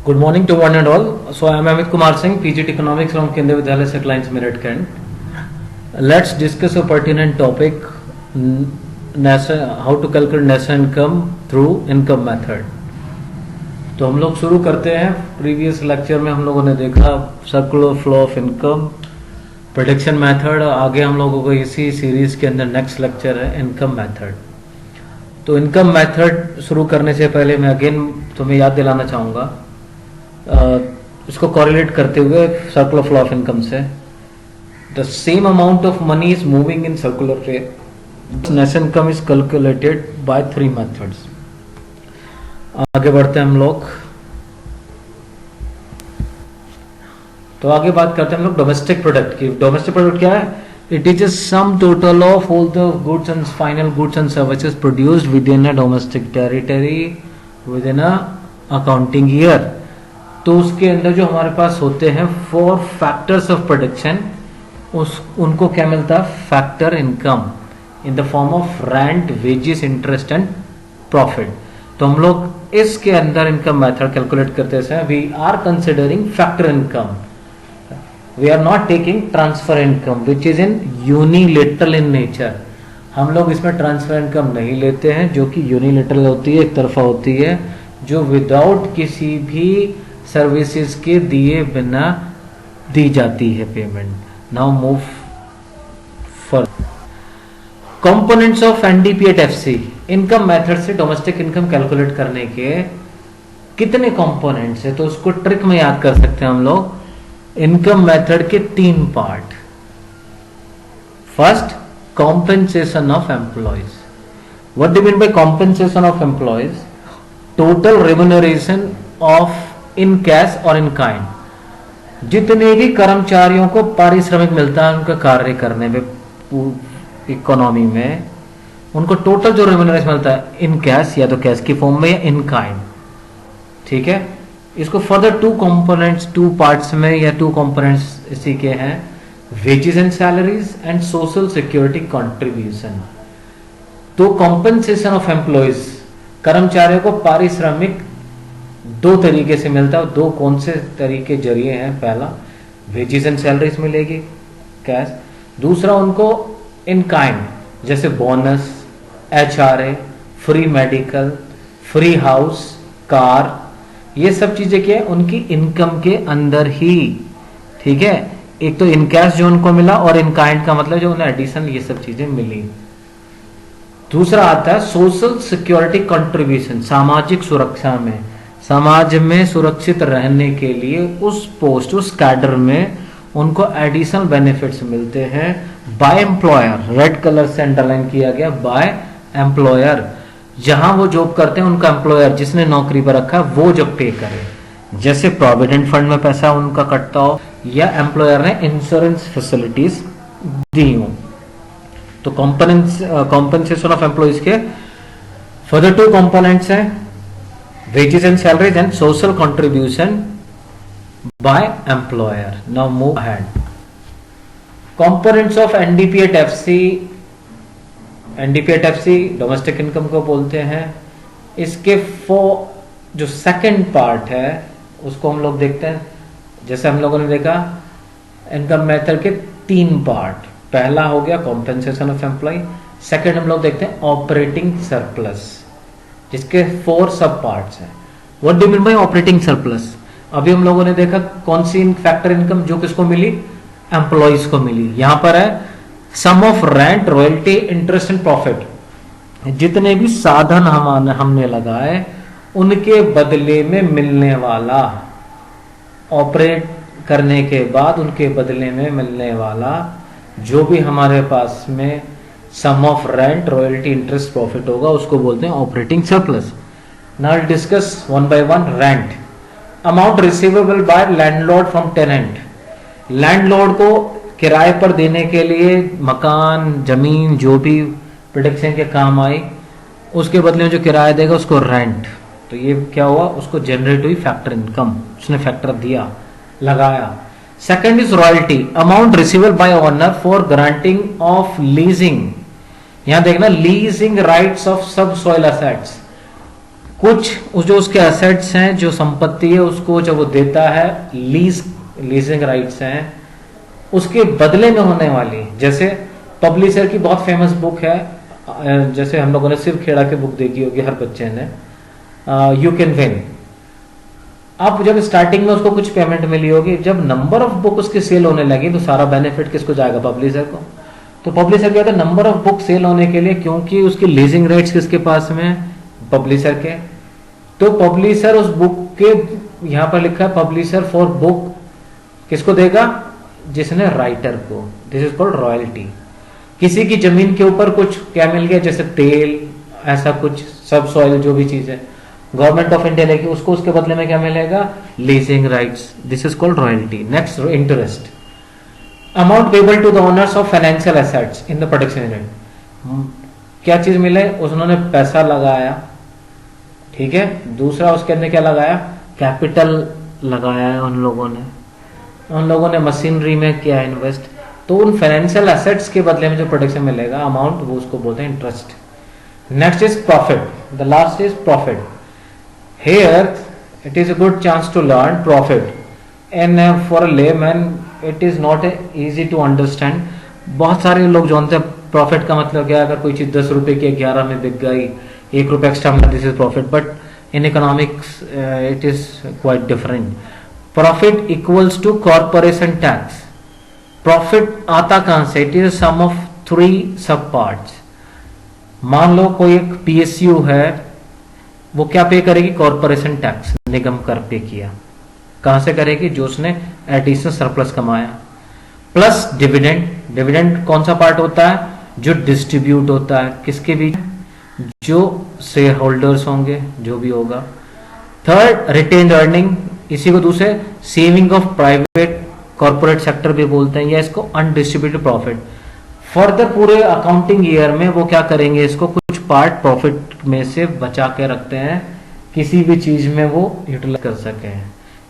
Good morning to one and all. So I am Amit Kumar Singh, PGT Economics from Kendriya Vidyalaya Sector Lines Meerut Kent. Let's discuss a pertinent topic, how to calculate national income through income method. तो हम लोग शुरू करते हैं. Previous lecture में हम लोगों ने देखा circular flow of income, prediction method. आगे हम लोगों को इसी सीरीज के अंदर नेक्स्ट लेक्चर है इनकम मेथड. तो इनकम मेथड शुरू करने से पहले मैं अगेन तुम्हें याद दिलाना चाहूँगा, इसको कॉरिलेट करते हुए सर्कुलर फ्लो ऑफ इनकम से. The same amount of money is moving in circular way. National income is calculated by 3 methods. आगे बढ़ते हैं हम लोग. तो आगे बात करते हैं हम लोग डोमेस्टिक प्रोडक्ट की. डोमेस्टिक प्रोडक्ट क्या है? It is sum total of all the goods and final goods and services produced with in a domestic territory with in a accounting year. तो उसके अंदर जो हमारे पास होते हैं 4 फैक्टर्स ऑफ प्रोडक्शन, उनको क्या मिलता है? Factor income in the form of rent, wages, interest and profit. तो हम लोग इसके अंदर इनकम मेथड कैलकुलेट करते हैं. We are considering factor income. We are not taking transfer income which is in unilateral in nature. हम लोग इसमें ट्रांसफर इनकम नहीं लेते हैं, जो कि यूनिलेटरल होती है, एक तरफा होती है, जो विदाउट किसी भी सर्विसेज के दिए बिना दी जाती है payment. Now move for components of NDP at FC. Income method से डोमेस्टिक इनकम कैलकुलेट करने के कितने कंपोनेंट्स है? तो उसको ट्रिक में याद कर सकते हैं हम लोग. इनकम मेथड के 3 part. First, compensation of employees. What do mean by compensation of employees? Total remuneration of in cash और इन काइंड. जितने भी कर्मचारियों को पारिश्रमिक मिलता है उनका कार्य करने में इकोनॉमी में, उनको टोटल जो रेम्युनरेशन मिलता है इन कैश या तो कैश की फॉर्म में या इन काइंड. ठीक है. इसको फर्दर 2 कंपोनेंट्स, 2 पार्ट्स में या 2 कंपोनेंट्स इसी के हैं, wages and salaries and social security contribution. तो कॉम्पेंसेशन ऑफ एम्प्लॉयज, कर्मचारियों को पारिश्रमिक 2 तरीके से मिलता है. 2 कौन से तरीके जरिए हैं? पहला, वेजेस एंड सैलरीज मिलेगी कैश. दूसरा, उनको इन काइंड, जैसे bonus, HRA, free medical, free house, car. ये सब चीजें क्या है? उनकी इनकम के अंदर ही. ठीक है. एक तो इन कैश जो उनको मिला, और इन काइंड का मतलब जो उन्हें एडिशन ये सब चीजें मिली. दूसरा आता है सोशल सिक्योरिटी कंट्रीब्यूशन. सामाजिक सुरक्षा में, समाज में सुरक्षित रहने के लिए उस पोस्ट, उस कैडर में उनको एडिशनल बेनिफिट्स मिलते हैं बाय एम्प्लॉयर. रेड कलर से अंडरलाइन किया गया, बाय एम्प्लॉयर. जहां वो जॉब करते हैं उनका एम्प्लॉयर जिसने नौकरी पर रखा वो जब पे करे, जैसे प्रोविडेंट फंड में पैसा उनका कटता हो या एम्प्लॉयर ने इंश्योरेंस फैसिलिटीज दी हो. तो कॉम्पेंसेशन ऑफ एम्प्लॉयज के फर्दर 2 कंपोनेंट्स हैं, wages and salaries and social contribution by employer. Now move ahead. Components of NDP at FC. NDP at FC domestic income को बोलते हैं. इसके 4 जो सेकंड पार्ट है उसको हम लोग देखते हैं. जैसे हम लोगों ने देखा इनकम मेथड के 3 पार्ट. पहला हो गया कॉम्पेंसेशन ऑफ एम्प्लॉय. सेकंड हम लोग देखते हैं ऑपरेटिंग सरप्लस, जिसके 4 सब पार्ट्स हैं. What do mean by operating surplus? अभी हम लोगों ने देखा कौन सी फैक्टर इनकम जो किसको मिली? एम्प्लॉइज को मिली. यहां पर है sum of rent, royalty, interest and profit. जितने भी साधन हमने लगाए उनके बदले में मिलने वाला, ऑपरेट करने के बाद उनके बदले में मिलने वाला जो भी हमारे पास में sum of rent, royalty, interest, profit होगा उसको बोलते हैं operating surplus. Now discuss one by one. Rent, amount receivable by landlord from tenant. Landlord को किराए पर देने के लिए मकान, जमीन जो भी प्रोडक्शन के काम आई उसके बदले में जो किराया देगा उसको रेंट. तो ये क्या हुआ? उसको जनरेट हुई फैक्टर इनकम, उसने फैक्टर दिया, लगाया. Second is royalty, amount receivable by owner for granting of leasing. यहां देखना, leasing rights of subsoil assets. कुछ उस जो उसके एसेट्स हैं, जो संपत्ति है उसको जब वो देता है, लीजिंग राइट्स हैं, उसके बदले में होने वाली, जैसे पब्लिशर की बहुत फेमस बुक है, जैसे हम लोगों ने सिर्फ खेड़ा की बुक देखी होगी हर बच्चे ने, यू कैन विन। अब जब स्टार्टिंग में उसको कुछ पेमेंट मिली होगी, जब नंबर ऑफ बुक उसकी सेल होने लगी तो सारा बेनिफिट किसको जाएगा? पब्लिशर को। तो पब्लिशर क्या होता है, नंबर ऑफ बुक सेल होने के लिए, क्योंकि उसकी लीजिंग राइट्स किसके पास में है? पब्लिशर के। तो पब्लिशर उस बुक के, यहां पर लिखा है पब्लिशर फॉर बुक किसको देगा? जिसने राइटर को। This is called royalty. किसी की जमीन के ऊपर कुछ क्या मिल गया, जैसे तेल, ऐसा कुछ सब सॉइल जो भी चीज है, गवर्नमेंट ऑफ इंडिया लेगी, उसको उसके बदले में क्या मिलेगा? Leasing rights. This is called royalty. Next, interest. Amount payable to the owners of financial assets in the protection unit. क्या चीज मिले? उन्होंने पैसा लगाया, ठीक है। दूसरा उसके अंदर क्या लगाया? कैपिटल लगाया है उन लोगों ने मशीनरी में किया इन्वेस्ट। तो उन फाइनेंशियल एसेट्स के बदले में जो प्रोटेक्शन मिलेगा अमाउंट, वो उसको बोलते हैं interest. Next is profit. The last is profit. Here it is a good chance to learn profit, and for a layman it is not easy to understand. बहुत सारे लोग जानते हैं प्रॉफिट का मतलब क्या है। अगर कोई चीज 10 रुपए की 11 में बिक गई, 1 रुपए एक्स्ट्रा में, this is profit. But in economics it is quite different. Profit equals to corporation tax. Profit आता कहां से? इट इज सम ऑफ 3 सब पार्ट्स। मान लो कोई एक पीएसयू है, वो क्या पे करेगी? कॉर्पोरेशन टैक्स, निगम कर पे किया। कहां से करेगी? जो उसने एडिशनल सरप्लस कमाया। Plus dividend. डिविडेंड कौन सा पार्ट होता है? जो डिस्ट्रीब्यूट होता है किसके बीच? जो शेयर होल्डर्स होंगे, जो भी होगा। Third, retained earning. इसी को दूसरे saving of private corporate sector भी बोलते हैं, या इसको अनडिस्ट्रीब्यूटेड प्रॉफिट। फर्दर पूरे अकाउंटिंग ईयर में वो क्या करेंगे? इसको कुछ पार्ट प्रॉफिट में से बचा के रखते हैं, किसी भी चीज में वो यूटिलाइज कर सके।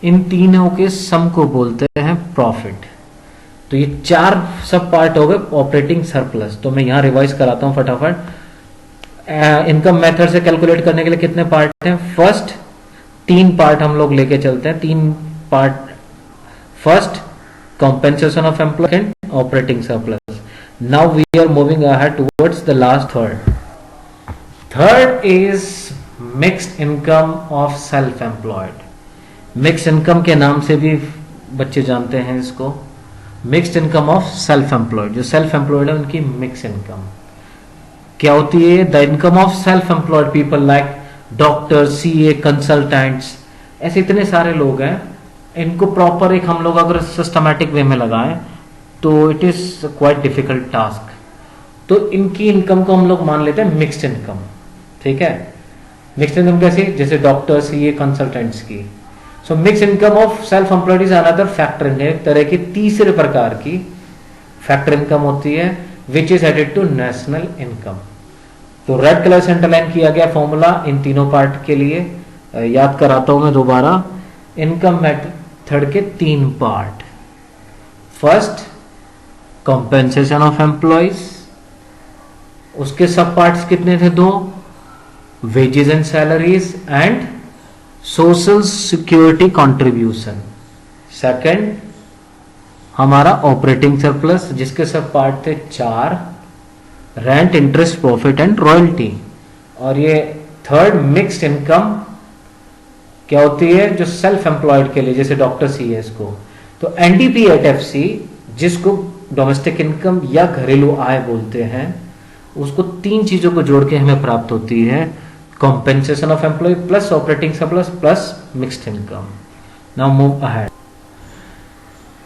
इन तीनों के सम को बोलते हैं प्रॉफिट। तो ये 4 सब पार्ट हो गए ऑपरेटिंग सरप्लस। तो मैं यहां रिवाइज कराता हूं फटाफट। इनकम मेथड से कैलकुलेट करने के लिए कितने पार्ट हैं? फर्स्ट 3 पार्ट हम लोग लेके चलते हैं। 3 part. First, compensation of employee, and operating surplus. Now we are moving ahead towards the last third. Third is mixed income of self-employed. Mixed income के नाम से भी बच्चे जानते हैं इसको। Mixed income of self-employed, जो self-employed है उनकी mixed income क्या होती है? The income of self-employed people like doctor, CA, consultants, ऐसे इतने सारे लोग हैं। इनको प्रॉपर एक हम लोग अगर सिस्टमैटिक वे में लगाएं तो it is quite difficult task. तो इनकी इनकम को हम लोग मान लेते हैं मिक्स्ड इनकम, ठीक है। मिक्स्ड इनकम कैसी? जैसे डॉक्टर्स, ये कंसल्टेंट्स की। सो mix income of self employed is another factor in, एक तरह की तीसरे प्रकार की फैक्टर इनकम होती है, which is added to national income. तो रेड कलर से अंडरलाइन किया गया फॉर्मूला इन तीनों पार्ट के लिए। याद कराता हूं मैं दोबारा। इनकम मेथड के 3 part. First, compensation of employees, उसके सब पार्ट्स कितने थे? 2, wages and salaries and social security contribution. Second, हमारा ऑपरेटिंग सरप्लस, जिसके सब पार्ट थे 4, rent, interest, profit and royalty. और ये थर्ड, मिक्स्ड इनकम क्या होती है? जो सेल्फ एम्प्लॉयड के लिए, जैसे डॉक्टर सीएस को। तो एनडीपी 8FC, जिसको डोमेस्टिक इनकम या घरेलू आय बोलते हैं, उसको 3 चीजों को जोड़ के हमें प्राप्त होती है, compensation of employ plus operating surplus plus mixed income. Now move ahead.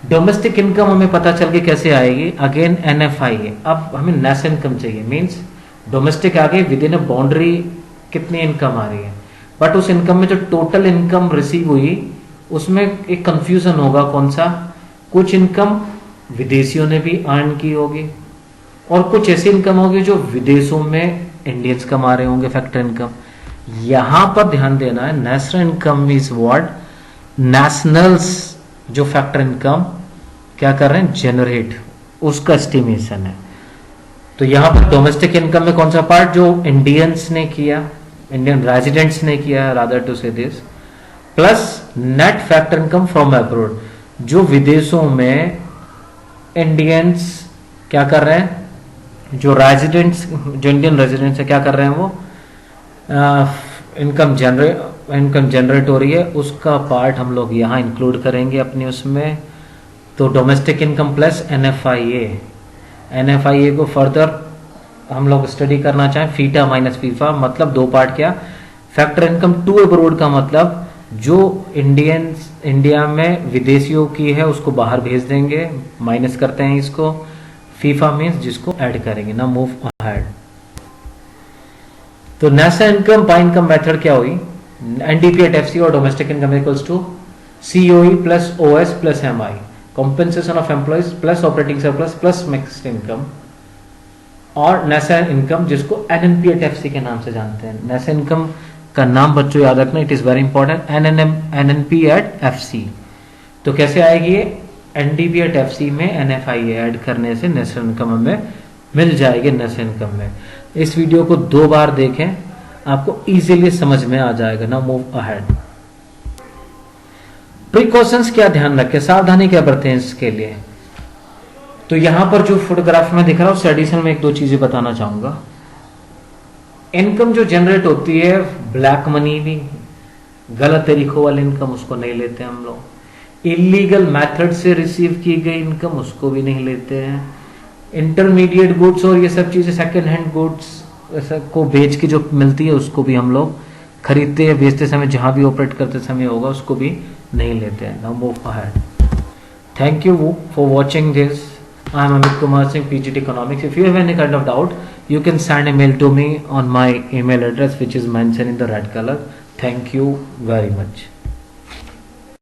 Domestic income हमें पता चल के कैसे आएगी? अगेन एनएफआई है। अब हमें नेशनल इनकम चाहिए, मींस डोमेस्टिक आगे विद इन अ बाउंड्री कितनी इनकम आ रही है, बट उस इनकम में जो टोटल इनकम रिसीव हुई उसमें एक कंफ्यूजन होगा। कौन सा? कुछ इनकम विदेशियों ने भी अर्न की होगी और कुछ ऐसी इनकम होगी जो विदेशों में इंडियंस कमा रहे होंगे, फैक्टर इनकम। यहां पर ध्यान देना है, national income is what? Nationals जो फैक्टर इनकम क्या कर रहे हैं? जनरेट, उसका एस्टिमेशन है। तो यहां पर डोमेस्टिक इनकम में कौन सा पार्ट? जो इंडियंस ने किया, इंडियन रेजिडेंट्स ने किया है, रादर टू से this, plus net factor income from abroad, जो विदेशों में इंडियंस क्या कर रहे हैं, जो रेजिडेंट्स, जो इंडियन रेजिडेंट्स है क्या कर रहे हैं, वो इनकम जनरेट हो रही है, उसका पार्ट हम लोग यहाँ इंक्लूड करेंगे अपनी उसमें। तो डोमेस्टिक इनकम प्लस एनएफआईए को फर्दर हम लोग स्टडी करना चाहें, फीटा माइनस फीफा, मतलब दो पार्ट क्या, फैक्टर इनकम टू अब्रोड का मतलब जो इंडिया में विदेशियों की है उसको बाहर भेज देंगे, माइनस करते हैं इसको, फीफा मीन्स जिसको ऐड करेंगे ना, मूव अहेड। तो national income by income method क्या हुई, एनडीपी एट एफसी और domestic income equals to COE plus OS plus MI, compensation of employees plus operating surplus plus mixed income, और national income जिसको NNP at FC के नाम से जानते हैं। नेशनल इनकम का नाम बच्चों याद रखना, it is very important, NNP at FC. तो कैसे आएगी ये, एनडीपी एट एफसी में एनएफआई ऐड करने से नेशनल इनकम हमें मिल जाएगी नेशनल इनकम में। इस वीडियो को 2 बार देखें, आपको इजीली समझ में आ जाएगा ना, मूव अहेड। प्रिकॉशंस क्या ध्यान रखें, सावधानी क्या बरतें इसके लिए। तो यहां पर जो फोटोग्राफ में दिख रहा हूं उससे एडिशनल में 1-2 चीजें बताना चाहूंगा। इनकम जो जनरेट होती है, ब्लैक मनी भी, गलत तरीकों वाली इनकम, उसको नहीं लेते हम लोग। इलीगल मेथड से रिसीव की गई इनकम, उसको भी नहीं लेते हैं। इंटरमीडिएट गुड्स और ये सब चीजें, सेकंड हैंड गुड्स को बेच के जो मिलती है उसको भी हम लोग खरीदते हैं, बेचते समय, जहां भी ऑपरेट करते समय होगा, उसको भी नहीं लेते हैं। Now move ahead. Thank you for watching this. I am Amit Kumar Singh, PGT Economics. If you have any kind of doubt, you can send a mail to me on my email address, which is mentioned in the red color. Thank you very much.